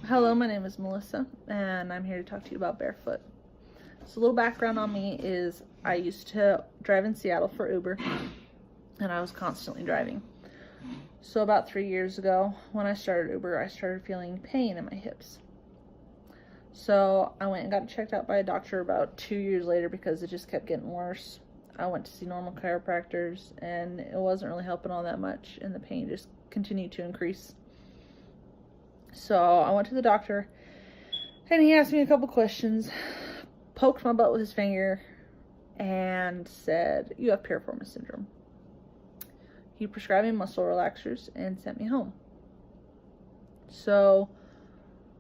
Hello, my name is Melissa, and I'm here to talk to you about Barefoot. So a little background on me is I used to drive in Seattle for Uber, and I was constantly driving. So about 3 years ago, when I started Uber, I started feeling pain in my hips. So I went and got checked out by a doctor about 2 years later because it just kept getting worse. I went to see normal chiropractors, and it wasn't really helping all that much, and the pain just continued to increase. So I went to the doctor, and he asked me a couple questions, poked my butt with his finger, and said, "You have Piriformis Syndrome." He prescribed me muscle relaxers and sent me home. So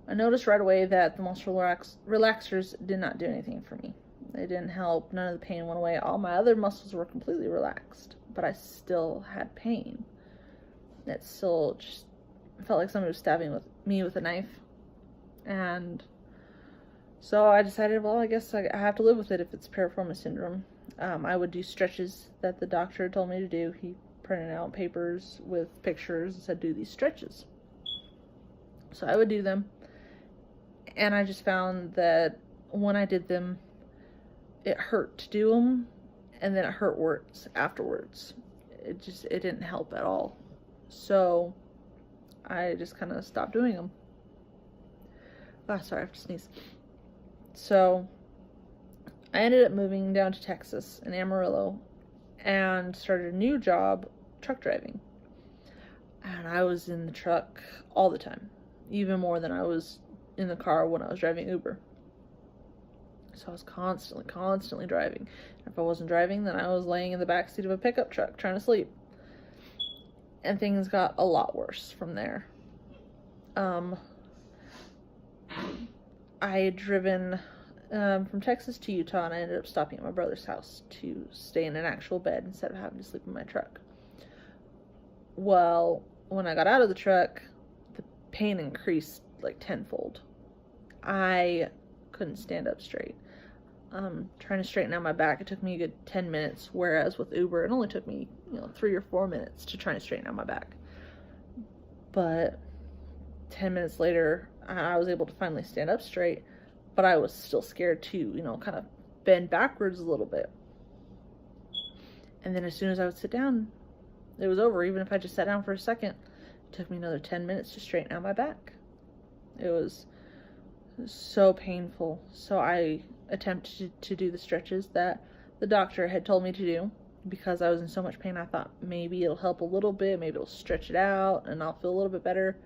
I noticed right away that the muscle relaxers did not do anything for me. They didn't help. None of the pain went away. All my other muscles were completely relaxed, but I still had pain. It still just felt like somebody was stabbing me with a knife. And so I decided, well, I guess I have to live with it if it's Piriformis Syndrome. I would do stretches that the doctor told me to do. He printed out papers with pictures and said, do these stretches. So I would do them. And I just found that when I did them, it hurt to do them. And then it hurt worse afterwards. It didn't help at all. So I just kind of stopped doing them. Sorry, I have to sneeze. So I ended up moving down to Texas in Amarillo and started a new job, truck driving. And I was in the truck all the time, even more than I was in the car when I was driving Uber. So I was constantly driving. If I wasn't driving, then I was laying in the backseat of a pickup truck trying to sleep. And things got a lot worse from there. I had driven from Texas to Utah, and I ended up stopping at my brother's house to stay in an actual bed instead of having to sleep in my truck. Well, when I got out of the truck, the pain increased like tenfold. I couldn't stand up straight. Trying to straighten out my back, it took me a good 10 minutes, whereas with Uber, it only took me 3 or 4 minutes to try to straighten out my back. But 10 minutes later, I was able to finally stand up straight, but I was still scared to, kind of bend backwards a little bit. And then as soon as I would sit down, it was over. Even if I just sat down for a second, it took me another 10 minutes to straighten out my back. It was so painful. So I attempted to do the stretches that the doctor had told me to do. Because I was in so much pain, I thought maybe it'll help a little bit, maybe it'll stretch it out and I'll feel a little bit better.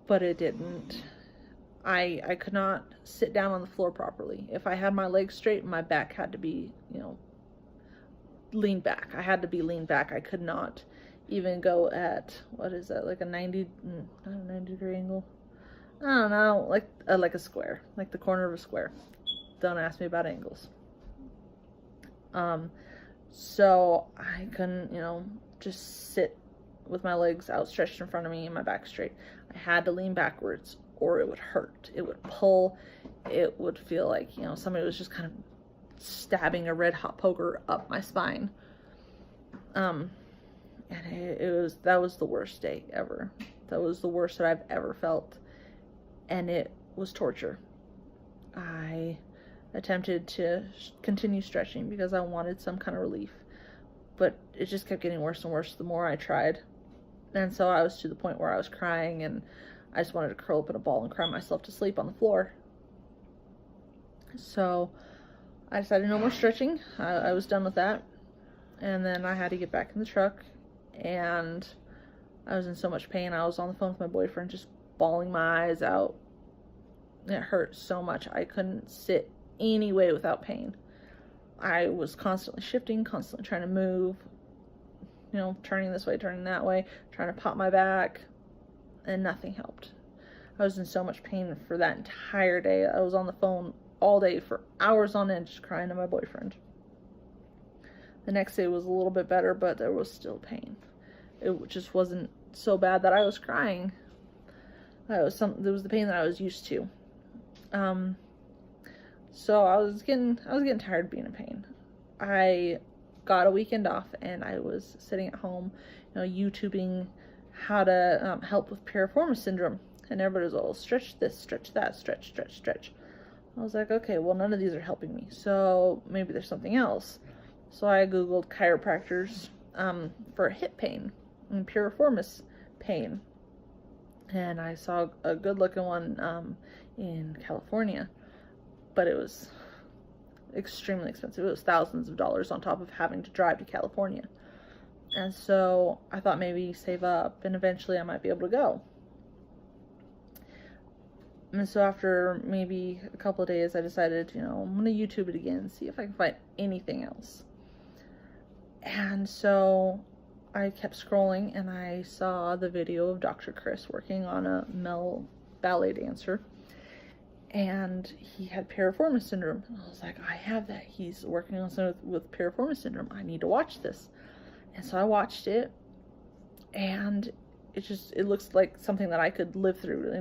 But it didn't. I could not sit down on the floor properly. If I had my legs straight, my back had to be, leaned back. I had to be leaned back. I could not even go at, what is that, like a 90 degree angle? I don't know, like a square, like the corner of a square. Don't ask me about angles. So I couldn't, just sit with my legs outstretched in front of me and my back straight. I had to lean backwards or it would hurt. It would pull. It would feel like, somebody was just kind of stabbing a red hot poker up my spine. And that was the worst day ever. That was the worst that I've ever felt. And it was torture. I attempted to continue stretching because I wanted some kind of relief, but it just kept getting worse and worse the more I tried. And so I was to the point where I was crying and I just wanted to curl up in a ball and cry myself to sleep on the floor. So I decided no more stretching. I was done with that. And then I had to get back in the truck, and I was in so much pain. I was on the phone with my boyfriend just bawling my eyes out. It hurt so much. I couldn't sit any way without pain. I was constantly shifting, constantly trying to move, turning this way, turning that way, trying to pop my back, and nothing helped. I was in so much pain for that entire day. I was on the phone all day for hours on end just crying to my boyfriend. The next day was a little bit better, but there was still pain. It just wasn't so bad that I was crying. It was the pain that I was used to. So I was getting tired of being in pain. I got a weekend off and I was sitting at home, YouTubing how to help with Piriformis syndrome. And everybody's all, stretch this, stretch that, stretch, stretch, stretch. I was like, okay, well, none of these are helping me, so maybe there's something else. So I Googled chiropractors for hip pain and piriformis pain. And I saw a good-looking one in California, but it was extremely expensive. It was thousands of dollars on top of having to drive to California. And so I thought maybe save up, and eventually I might be able to go. And so after maybe a couple of days, I decided, I'm going to YouTube it again, see if I can find anything else. And so I kept scrolling, and I saw the video of Dr. Chris working on a male ballet dancer. And he had Piriformis Syndrome. And I was like, I have that. He's working on something with Piriformis Syndrome. I need to watch this. And so I watched it, and it looks like something that I could live through,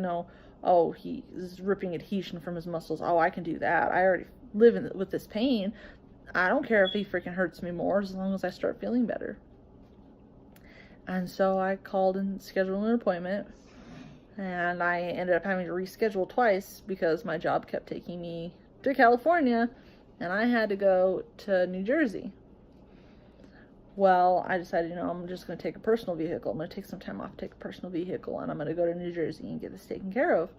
Oh, he is ripping adhesion from his muscles. Oh, I can do that. I already live with this pain. I don't care if he freaking hurts me more as long as I start feeling better. And so I called and scheduled an appointment, and I ended up having to reschedule twice because my job kept taking me to California, and I had to go to New Jersey. Well, I decided, I'm just going to take a personal vehicle. I'm going to take some time off, take a personal vehicle, and I'm going to go to New Jersey and get this taken care of.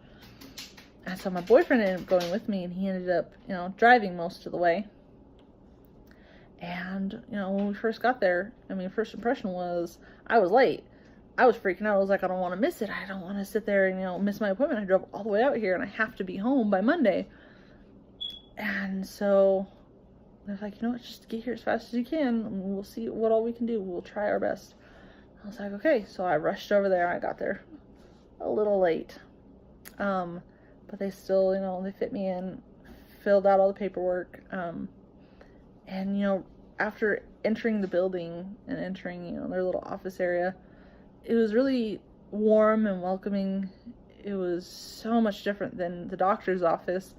And so my boyfriend ended up going with me, and he ended up, driving most of the way. And, when we first got there, first impression was I was late. I was freaking out. I was like, I don't want to miss it. I don't want to sit there and, miss my appointment. I drove all the way out here, and I have to be home by Monday. And so they're like, just get here as fast as you can, and we'll see what all we can do. We'll try our best. I was like, okay. So I rushed over there. I got there a little late. But they still, they fit me in, filled out all the paperwork. And, after entering the building and entering, their little office area, it was really warm and welcoming. It was so much different than the doctor's office.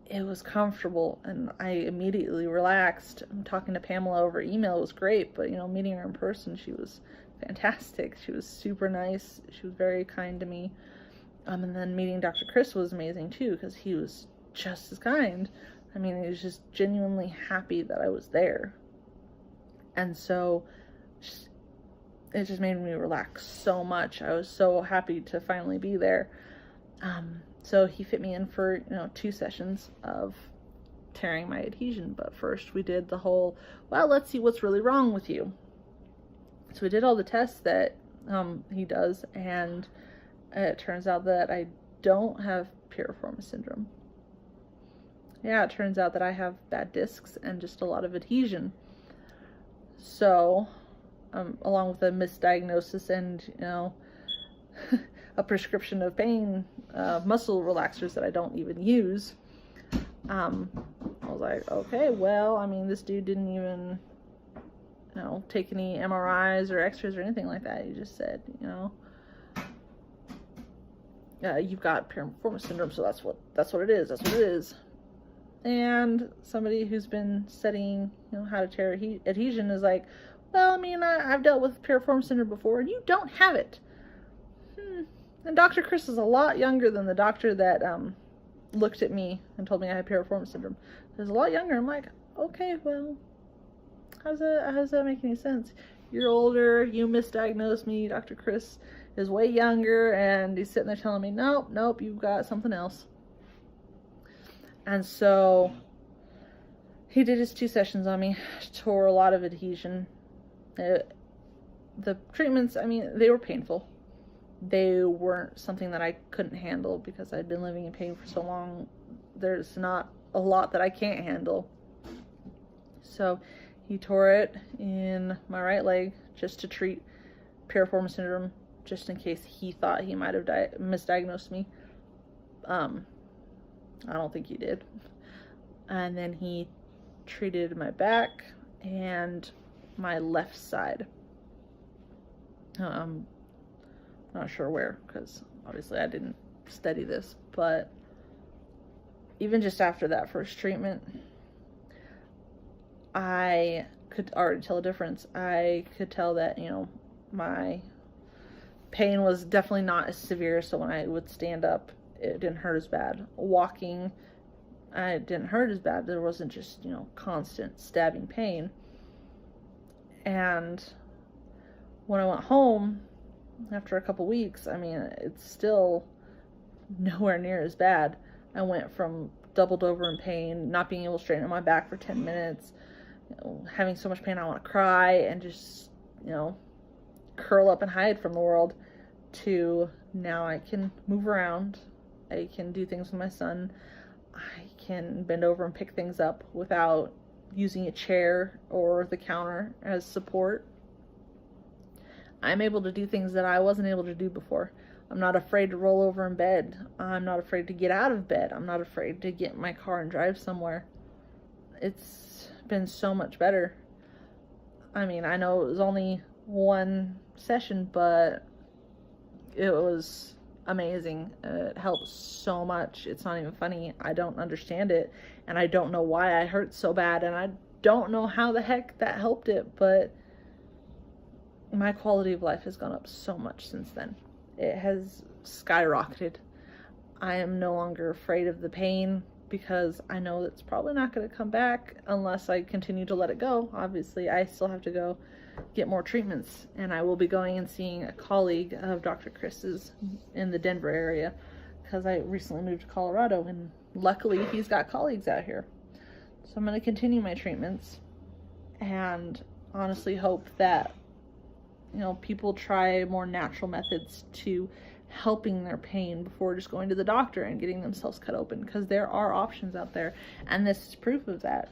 It was comfortable, and I immediately relaxed. Talking to Pamela over email was great, but, meeting her in person, she was fantastic. She was super nice. She was very kind to me. And then meeting Dr. Chris was amazing, too, because he was just as kind. He was just genuinely happy that I was there. And so it just made me relax so much. I was so happy to finally be there. So he fit me in for, 2 sessions of tearing my adhesion. But first we did the whole, let's see what's really wrong with you. So we did all the tests that he does, and it turns out that I don't have Piriformis Syndrome. Yeah, it turns out that I have bad discs and just a lot of adhesion. So, along with a misdiagnosis and, a prescription of pain, muscle relaxers that I don't even use, I was like, okay, this dude didn't even, take any MRIs or x-rays or anything like that. He just said, you've got Piriformis Syndrome, so that's what it is. That's what it is. And somebody who's been studying, how to tear adhesion is like, I've dealt with Piriformis Syndrome before, and you don't have it. And Dr. Chris is a lot younger than the doctor that looked at me and told me I had Piriformis Syndrome. He's a lot younger. I'm like, okay, how does that make any sense? You're older, you misdiagnosed me. Dr. Chris is way younger, and he's sitting there telling me, nope, you've got something else. And so he did his 2 sessions on me, tore a lot of adhesion. The treatments, they were painful. They weren't something that I couldn't handle because I'd been living in pain for so long. There's not a lot that I can't handle. So he tore it in my right leg just to treat Piriformis Syndrome, just in case he thought he might have misdiagnosed me. I don't think he did. And then he treated my back and my left side. I'm not sure where, because obviously I didn't study this, but even just after that first treatment, I could already tell a difference. I could tell that, my pain was definitely not as severe, so when I would stand up, it didn't hurt as bad. Walking, it didn't hurt as bad. There wasn't just, constant stabbing pain. And when I went home after a couple weeks, it's still nowhere near as bad. I went from doubled over in pain, not being able to straighten out my back for 10 minutes, having so much pain I want to cry and just, curl up and hide from the world, to now I can move around. I can do things with my son. I can bend over and pick things up without using a chair or the counter as support. I'm able to do things that I wasn't able to do before. I'm not afraid to roll over in bed. I'm not afraid to get out of bed. I'm not afraid to get in my car and drive somewhere. It's been so much better. I know it was only one session, but it was amazing. It helps so much. It's not even funny. I don't understand it, and I don't know why I hurt so bad, and I don't know how the heck that helped it, but my quality of life has gone up so much since then. It has skyrocketed. I am no longer afraid of the pain because I know it's probably not going to come back unless I continue to let it go. Obviously, I still have to go get more treatments, and I will be going and seeing a colleague of Dr. Chris's in the Denver area because I recently moved to Colorado, and luckily he's got colleagues out here. So I'm going to continue my treatments and honestly hope that people try more natural methods to helping their pain before just going to the doctor and getting themselves cut open, because there are options out there, and this is proof of that.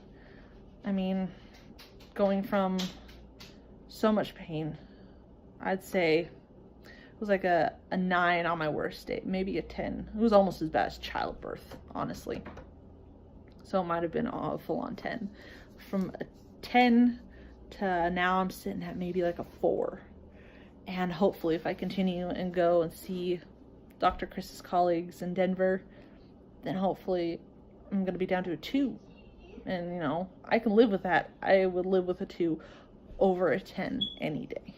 Going from so much pain, I'd say it was like a 9 on my worst day, maybe a 10. It was almost as bad as childbirth, honestly. So it might have been a full-on 10. From a 10 to now I'm sitting at maybe like a 4. And hopefully if I continue and go and see Dr. Chris's colleagues in Denver, then hopefully I'm going to be down to a 2. And, I can live with that. I would live with a 2 over a 10 any day.